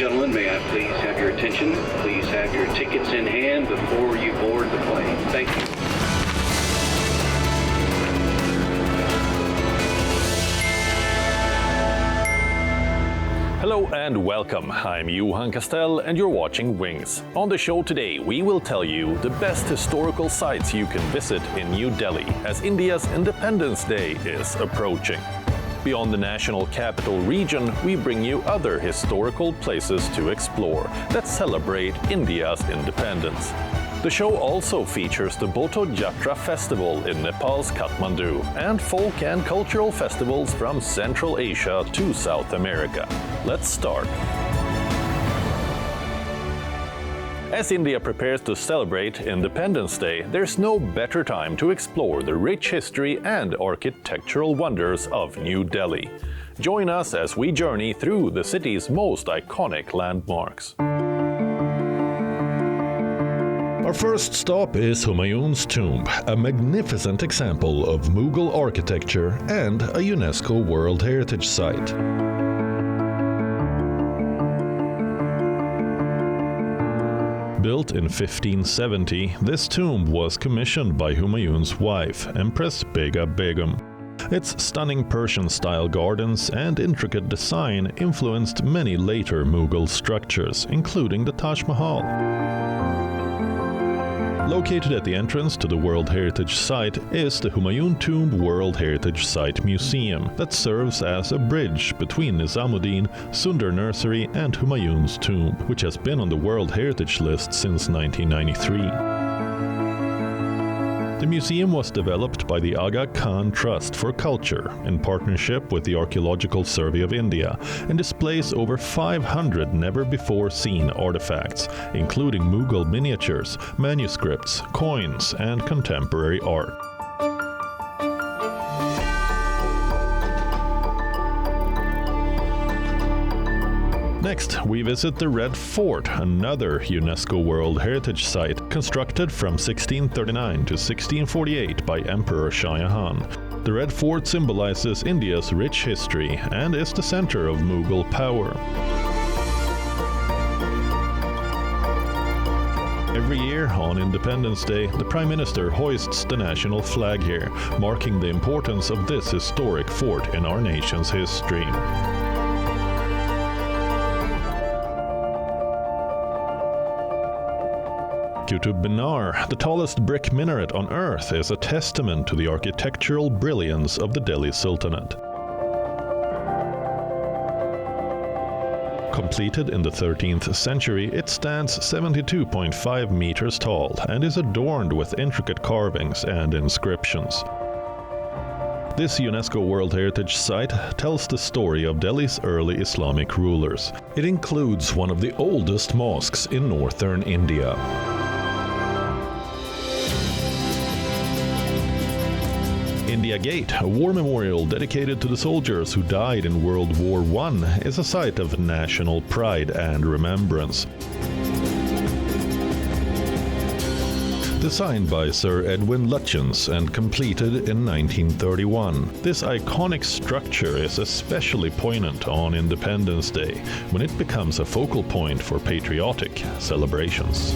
gentlemen, may I please have your attention? Please have your tickets in hand before you board the plane. Thank you. Hello and welcome. I'm Johan Castell and you're watching Wings. On the show today, we will tell you the best historical sites you can visit in New Delhi as India's Independence Day is approaching. Beyond the national capital region, we bring you other historical places to explore that celebrate India's independence. The show also features the Boto Jatra Festival in Nepal's Kathmandu and folk and cultural festivals from Central Asia to South America. Let's start. As India prepares to celebrate Independence Day, there's no better time to explore the rich history and architectural wonders of New Delhi. Join us as we journey through the city's most iconic landmarks. Our first stop is Humayun's tomb, a magnificent example of Mughal architecture and a UNESCO World Heritage Site. Built in 1570, this tomb was commissioned by Humayun's wife, Empress Begum. Its stunning Persian-style gardens and intricate design influenced many later Mughal structures, including the Taj Mahal. Located at the entrance to the World Heritage Site is the Humayun Tomb World Heritage Site Museum that serves as a bridge between Nizamuddin, Sundar Nursery and Humayun's tomb, which has been on the World Heritage List since 1993. The museum was developed by the Aga Khan Trust for Culture in partnership with the Archaeological Survey of India and displays over 500 never-before-seen artifacts, including Mughal miniatures, manuscripts, coins, and contemporary art. Next, we visit the Red Fort, another UNESCO World Heritage Site constructed from 1639 to 1648 by Emperor Shah Jahan. The Red Fort symbolizes India's rich history and is the center of Mughal power. Every year on Independence Day, the Prime Minister hoists the national flag here, marking the importance of this historic fort in our nation's history. Qutub Minar, the tallest brick minaret on Earth, is a testament to the architectural brilliance of the Delhi Sultanate. Completed in the 13th century, it stands 72.5 meters tall and is adorned with intricate carvings and inscriptions. This UNESCO World Heritage Site tells the story of Delhi's early Islamic rulers. It includes one of the oldest mosques in northern India. India Gate, a war memorial dedicated to the soldiers who died in World War I, is a site of national pride and remembrance. Designed by Sir Edwin Lutyens and completed in 1931, this iconic structure is especially poignant on Independence Day, when it becomes a focal point for patriotic celebrations.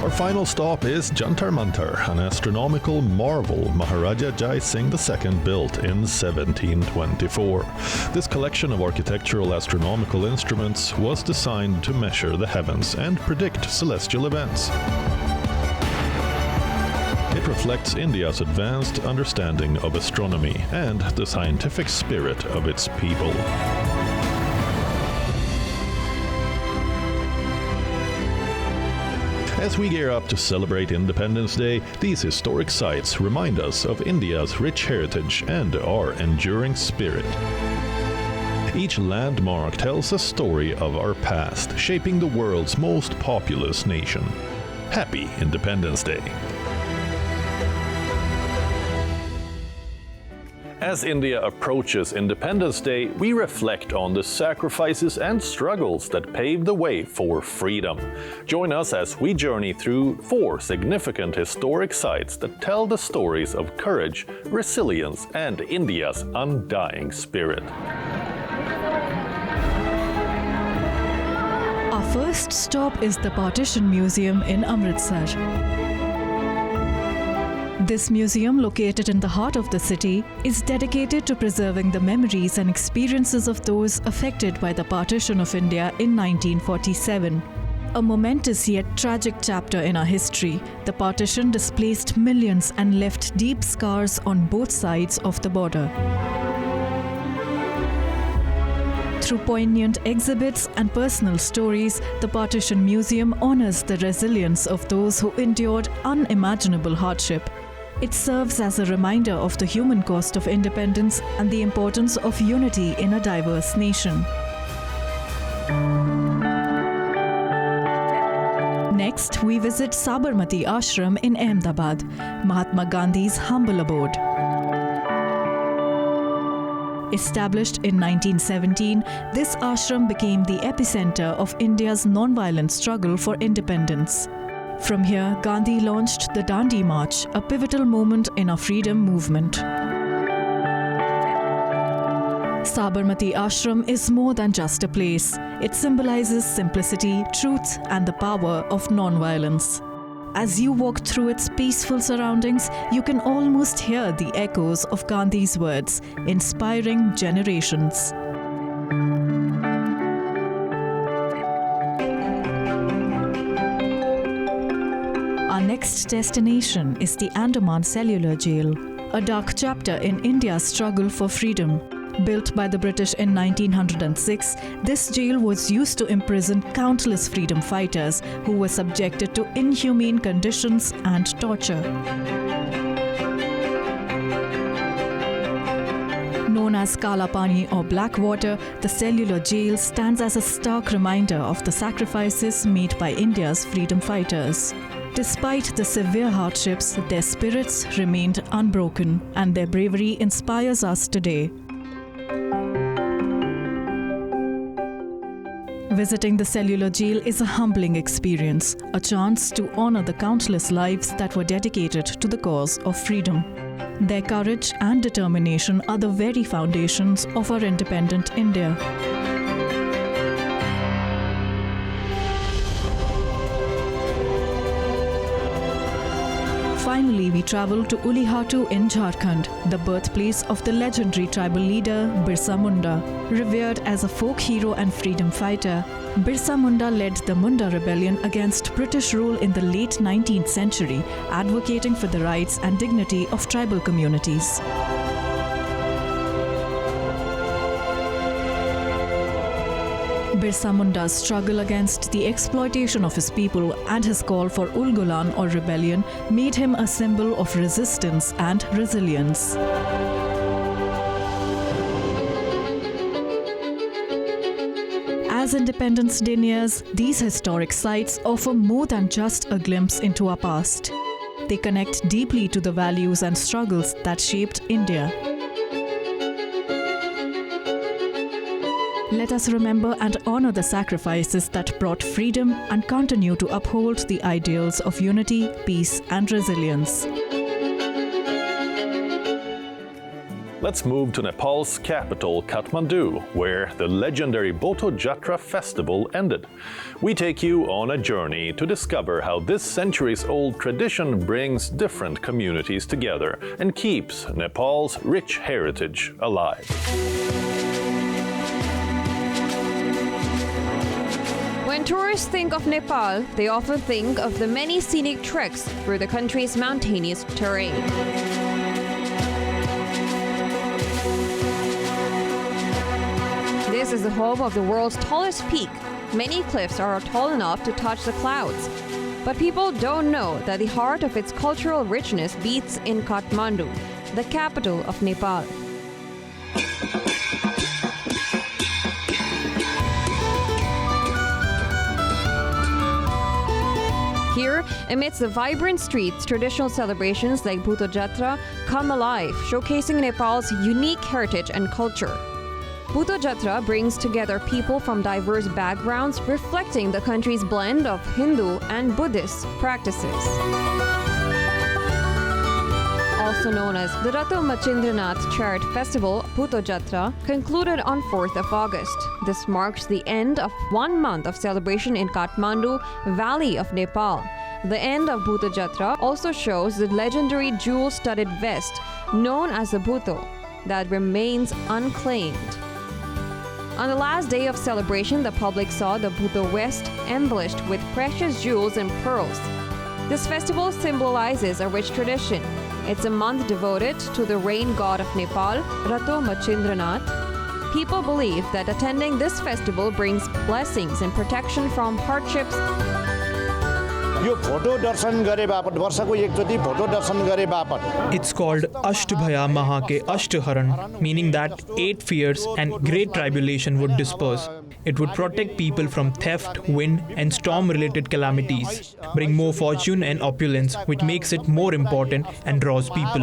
Our final stop is Jantar Mantar, an astronomical marvel Maharaja Jai Singh II built in 1724. This collection of architectural astronomical instruments was designed to measure the heavens and predict celestial events. It reflects India's advanced understanding of astronomy and the scientific spirit of its people. As we gear up to celebrate Independence Day, these historic sites remind us of India's rich heritage and our enduring spirit. Each landmark tells a story of our past, shaping the world's most populous nation. Happy Independence Day! As India approaches Independence Day, we reflect on the sacrifices and struggles that paved the way for freedom. Join us as we journey through 4 significant historic sites that tell the stories of courage, resilience, and India's undying spirit. Our first stop is the Partition Museum in Amritsar. This museum, located in the heart of the city, is dedicated to preserving the memories and experiences of those affected by the partition of India in 1947. A momentous yet tragic chapter in our history, the partition displaced millions and left deep scars on both sides of the border. Through poignant exhibits and personal stories, the Partition Museum honors the resilience of those who endured unimaginable hardship. It serves as a reminder of the human cost of independence and the importance of unity in a diverse nation. Next, we visit Sabarmati Ashram in Ahmedabad, Mahatma Gandhi's humble abode. Established in 1917, this ashram became the epicenter of India's non-violent struggle for independence. From here, Gandhi launched the Dandi March, a pivotal moment in our freedom movement. Sabarmati Ashram is more than just a place. It symbolizes simplicity, truth, and the power of non-violence. As you walk through its peaceful surroundings, you can almost hear the echoes of Gandhi's words, inspiring generations. Our next destination is the Andaman Cellular Jail, a dark chapter in India's struggle for freedom. Built by the British in 1906, this jail was used to imprison countless freedom fighters who were subjected to inhumane conditions and torture. Known as Kala Pani or Black Water, the cellular jail stands as a stark reminder of the sacrifices made by India's freedom fighters. Despite the severe hardships, their spirits remained unbroken, and their bravery inspires us today. Visiting the cellular jail is a humbling experience, a chance to honor the countless lives that were dedicated to the cause of freedom. Their courage and determination are the very foundations of our independent India. Finally, we travel to Ulihatu in Jharkhand, the birthplace of the legendary tribal leader Birsa Munda. Revered as a folk hero and freedom fighter, Birsa Munda led the Munda rebellion against British rule in the late 19th century, advocating for the rights and dignity of tribal communities. Birsa Munda's struggle against the exploitation of his people and his call for Ulgulan or rebellion made him a symbol of resistance and resilience. As Independence Day nears, these historic sites offer more than just a glimpse into our past. They connect deeply to the values and struggles that shaped India. Let us remember and honor the sacrifices that brought freedom and continue to uphold the ideals of unity, peace, and resilience. Let's move to Nepal's capital, Kathmandu, where the legendary Boto Jatra festival ended. We take you on a journey to discover how this centuries-old tradition brings different communities together and keeps Nepal's rich heritage alive. When tourists think of Nepal, they often think of the many scenic treks through the country's mountainous terrain. This is the home of the world's tallest peak. Many cliffs are tall enough to touch the clouds. But people don't know that the heart of its cultural richness beats in Kathmandu, the capital of Nepal. Here, amidst the vibrant streets, traditional celebrations like Bhuto Jatra come alive, showcasing Nepal's unique heritage and culture. Bhuto Jatra brings together people from diverse backgrounds, reflecting the country's blend of Hindu and Buddhist practices. Also known as the Rato Machindranath Chariot Festival, Bhuto Jatra concluded on 4th of August. This marks the end of 1 month of celebration in Kathmandu, Valley of Nepal. The end of Bhuto Jatra also shows the legendary jewel-studded vest known as the Bhuto that remains unclaimed. On the last day of celebration, the public saw the Bhuto vest embellished with precious jewels and pearls. This festival symbolizes a rich tradition. It's a month devoted to the rain god of Nepal, Rato Machindranath. People believe that attending this festival brings blessings and protection from hardships. It's called Ashtabhaya Mahake Ashtaharan, meaning that 8 fears and great tribulation would disperse. It would protect people from theft, wind, and storm-related calamities, bring more fortune and opulence, which makes it more important and draws people.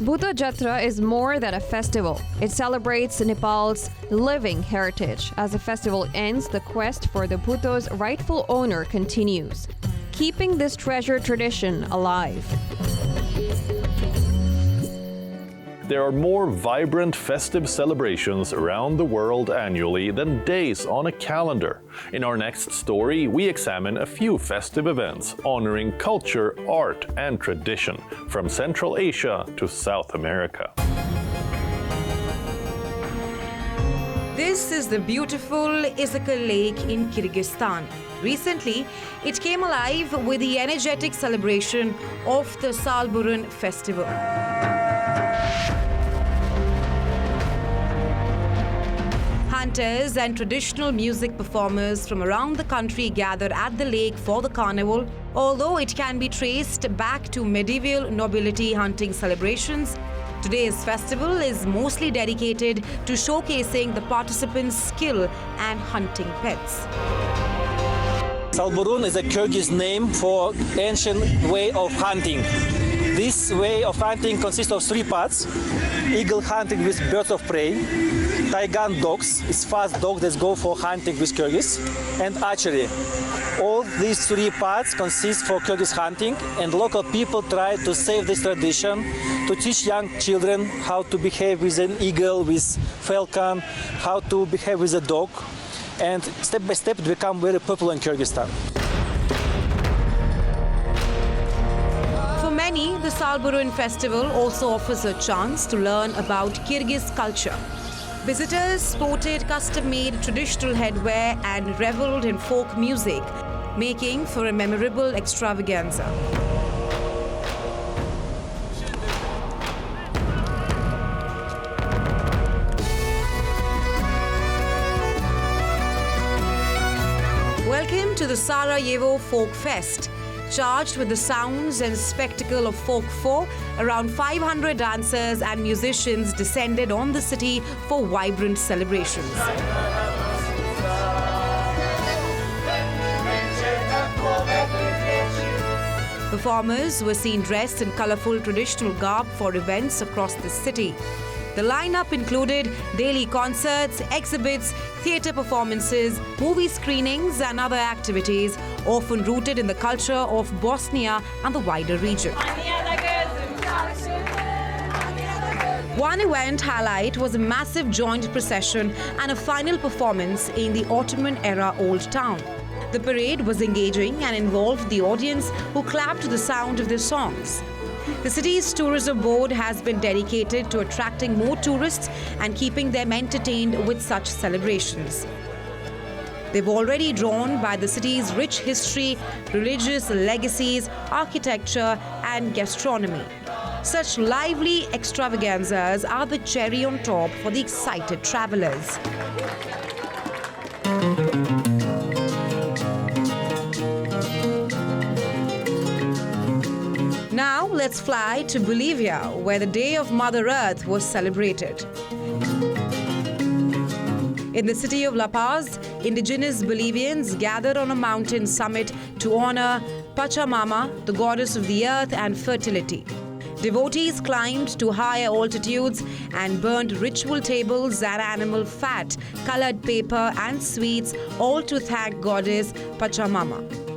Bhuto Jatra is more than a festival. It celebrates Nepal's living heritage. As the festival ends, the quest for the Bhuto's rightful owner continues, keeping this treasured tradition alive. There are more vibrant festive celebrations around the world annually than days on a calendar. In our next story, we examine a few festive events honoring culture, art, and tradition from Central Asia to South America. This is the beautiful Izikal Lake in Kyrgyzstan. Recently, it came alive with the energetic celebration of the Salburun festival. Hunters and traditional music performers from around the country gather at the lake for the carnival. Although it can be traced back to medieval nobility hunting celebrations, today's festival is mostly dedicated to showcasing the participants' skill and hunting pets. Salburun is a Kyrgyz name for ancient way of hunting. This way of hunting consists of 3 parts: eagle hunting with birds of prey, Taigan dogs, it's fast dogs that go for hunting with Kyrgyz, and archery. All these 3 parts consist for Kyrgyz hunting, and local people try to save this tradition, to teach young children how to behave with an eagle, with falcon, how to behave with a dog, and step by step it becomes very popular in Kyrgyzstan. For many, the Salburun festival also offers a chance to learn about Kyrgyz culture. Visitors sported custom-made traditional headwear and reveled in folk music, making for a memorable extravaganza. Welcome to the Sarajevo Folk Fest. Charged with the sounds and spectacle of folk 4, around 500 dancers and musicians descended on the city for vibrant celebrations. Performers were seen dressed in colorful traditional garb for events across the city. The lineup included daily concerts, exhibits, theatre performances, movie screenings and other activities, often rooted in the culture of Bosnia and the wider region. One event highlight was a massive joint procession and a final performance in the Ottoman-era Old Town. The parade was engaging and involved the audience, who clapped to the sound of their songs. The city's tourism board has been dedicated to attracting more tourists and keeping them entertained with such celebrations. They've already drawn by the city's rich history, religious legacies, architecture, and gastronomy. Such lively extravaganzas are the cherry on top for the excited travelers. Now let's let's fly to Bolivia, where the Day of Mother Earth was celebrated. In the city of La Paz, indigenous Bolivians gathered on a mountain summit to honor Pachamama, the goddess of the earth and fertility. Devotees climbed to higher altitudes and burned ritual tables and animal fat, colored paper and sweets, all to thank goddess Pachamama.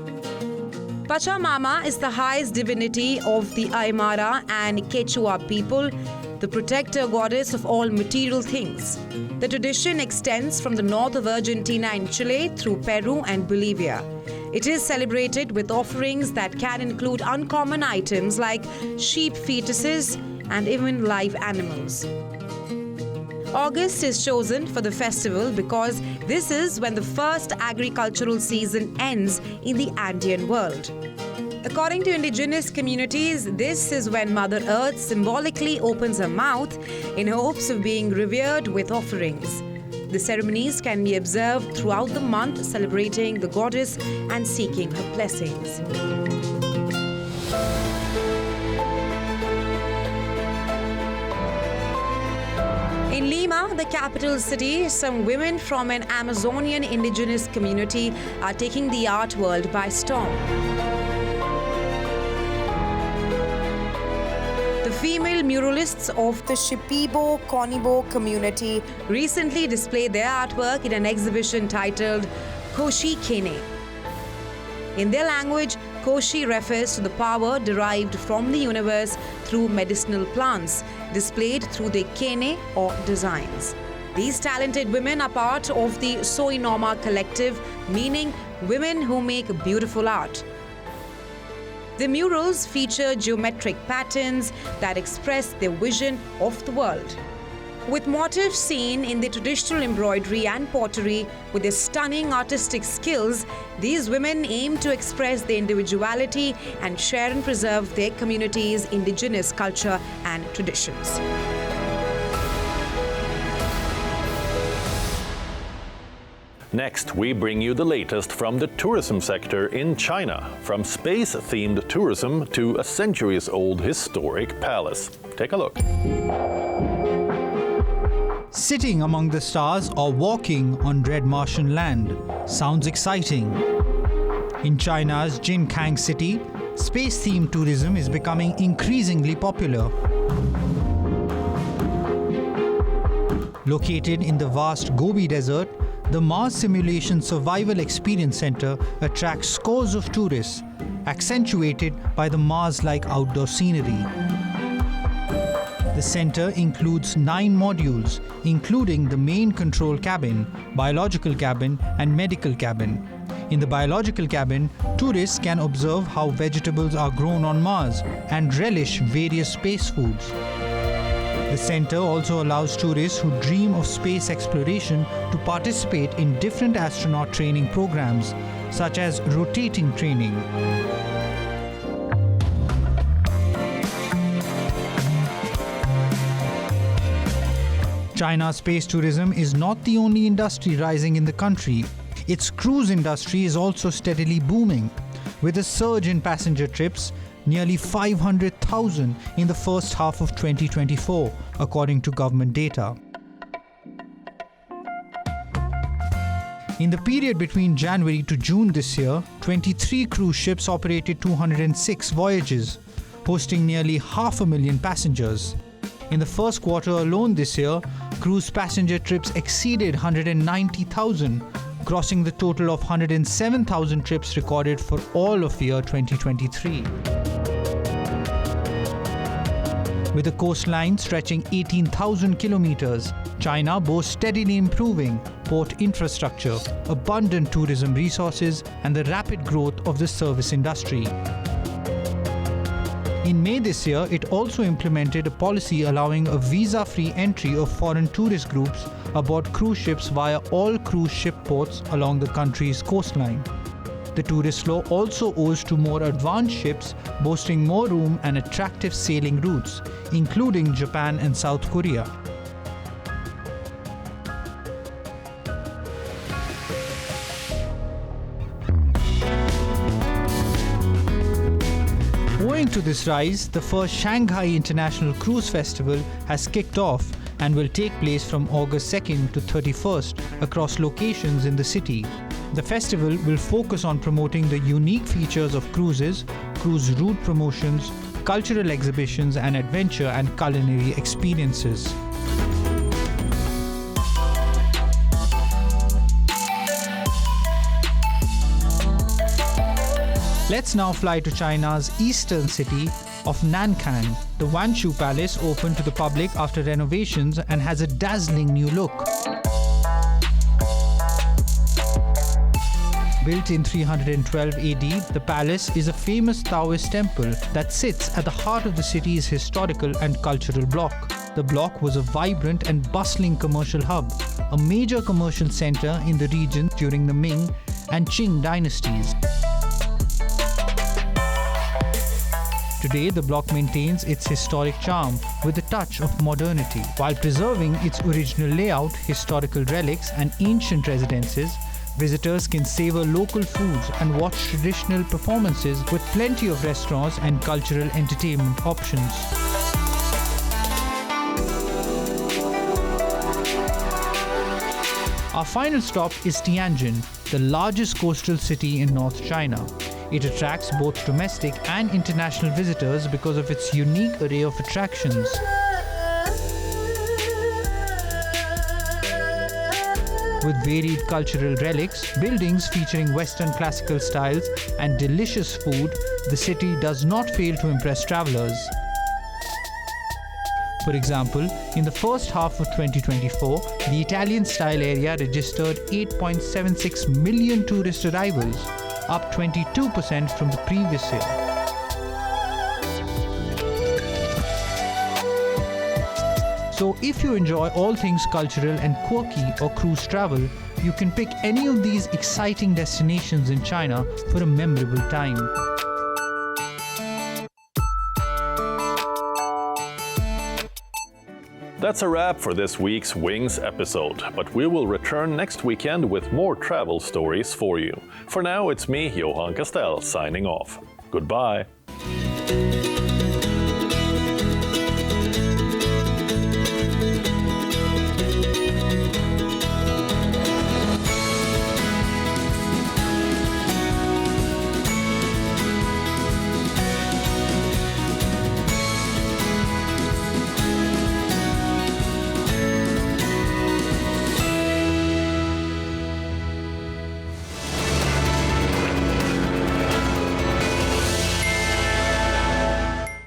Pachamama is the highest divinity of the Aymara and Quechua people, the protector goddess of all material things. The tradition extends from the north of Argentina and Chile through Peru and Bolivia. It is celebrated with offerings that can include uncommon items like sheep fetuses and even live animals. August is chosen for the festival because this is when the first agricultural season ends in the Andean world. According to indigenous communities, this is when Mother Earth symbolically opens her mouth in hopes of being revered with offerings. The ceremonies can be observed throughout the month, celebrating the goddess and seeking her blessings. In Lima, the capital city, some women from an Amazonian indigenous community are taking the art world by storm. Female muralists of the Shipibo-Conibo community recently displayed their artwork in an exhibition titled Koshi Kene. In their language, Koshi refers to the power derived from the universe through medicinal plants, displayed through their kene or designs. These talented women are part of the Soinoma collective, meaning women who make beautiful art. The murals feature geometric patterns that express their vision of the world. With motifs seen in the traditional embroidery and pottery, with their stunning artistic skills, these women aim to express their individuality and share and preserve their community's indigenous culture and traditions. Next, we bring you the latest from the tourism sector in China, from space-themed tourism to a centuries-old historic palace. Take a look. Sitting among the stars or walking on red Martian land sounds exciting. In China's Jinkang city, space-themed tourism is becoming increasingly popular. Located in the vast Gobi Desert, the Mars Simulation Survival Experience Center attracts scores of tourists, accentuated by the Mars-like outdoor scenery. The center includes 9 modules, including the main control cabin, biological cabin, and medical cabin. In the biological cabin, tourists can observe how vegetables are grown on Mars and relish various space foods. The center also allows tourists who dream of space exploration to participate in different astronaut training programs, such as rotating training. China's space tourism is not the only industry rising in the country. Its cruise industry is also steadily booming, with a surge in passenger trips, nearly 500,000 in the first half of 2024, according to government data. In the period between January to June this year, 23 cruise ships operated 206 voyages, hosting nearly 500,000 passengers. In the first quarter alone this year, cruise passenger trips exceeded 190,000, crossing the total of 107,000 trips recorded for all of year 2023. With a coastline stretching 18,000 kilometers, China boasts steadily improving port infrastructure, abundant tourism resources, and the rapid growth of the service industry. In May this year, it also implemented a policy allowing a visa-free entry of foreign tourist groups aboard cruise ships via all cruise ship ports along the country's coastline. The tourist law also owes to more advanced ships boasting more room and attractive sailing routes, including Japan and South Korea. Owing to this rise, the first Shanghai International Cruise Festival has kicked off and will take place from August 2nd to 31st across locations in the city. The festival will focus on promoting the unique features of cruises, cruise route promotions, cultural exhibitions, and adventure and culinary experiences. Let's now fly to China's eastern city of Nankan. The Wanshu Palace opened to the public after renovations and has a dazzling new look. Built in 312 AD, the palace is a famous Taoist temple that sits at the heart of the city's historical and cultural block. The block was a vibrant and bustling commercial hub, a major commercial center in the region during the Ming and Qing dynasties. Today, the block maintains its historic charm with a touch of modernity. While preserving its original layout, historical relics, and ancient residences, visitors can savor local foods and watch traditional performances with plenty of restaurants and cultural entertainment options. Our final stop is Tianjin, the largest coastal city in North China. It attracts both domestic and international visitors because of its unique array of attractions. With varied cultural relics, buildings featuring Western classical styles, and delicious food, the city does not fail to impress travelers. For example, in the first half of 2024, the Italian-style area registered 8.76 million tourist arrivals, up 22% from the previous year. So if you enjoy all things cultural and quirky or cruise travel, you can pick any of these exciting destinations in China for a memorable time. That's a wrap for this week's Wings episode, but we will return next weekend with more travel stories for you. For now, it's me, Johan Castell, signing off. Goodbye.